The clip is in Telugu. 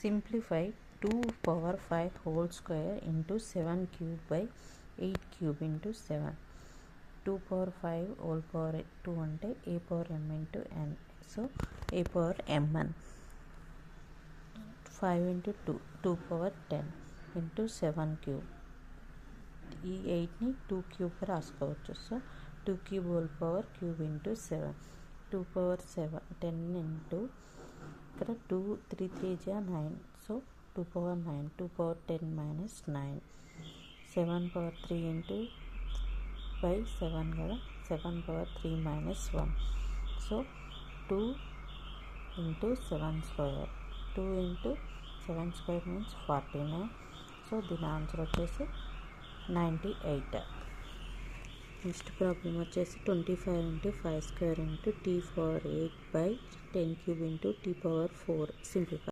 Simplify 2 power 5 whole square into 7 cube by 8 cube into 7. 2 power 5 whole power 2 ante a power m into n. So a power mn. 5 into 2, 2 power 10 into 7 cube. ఈ 8ని 2 క్యూబ్ రాసుకోవచ్చు. So 2 cube whole power cube into 7. 2 power 7 10 into ఇక్కడ 2 3 3 జా 9. So 2 power 9. 2 power 10 minus 9. 7 power 3 into by 7 కదా. 7 power 3 minus 1. So 2 into 7 square. 2 into 7 square means 49. So దీని ఆన్సర్ వచ్చేసి 98. నెక్స్ట్ ప్రాబ్లం వచ్చేసి 25 into 5 square into t power 8 by 10 cube into t power 4 simplify.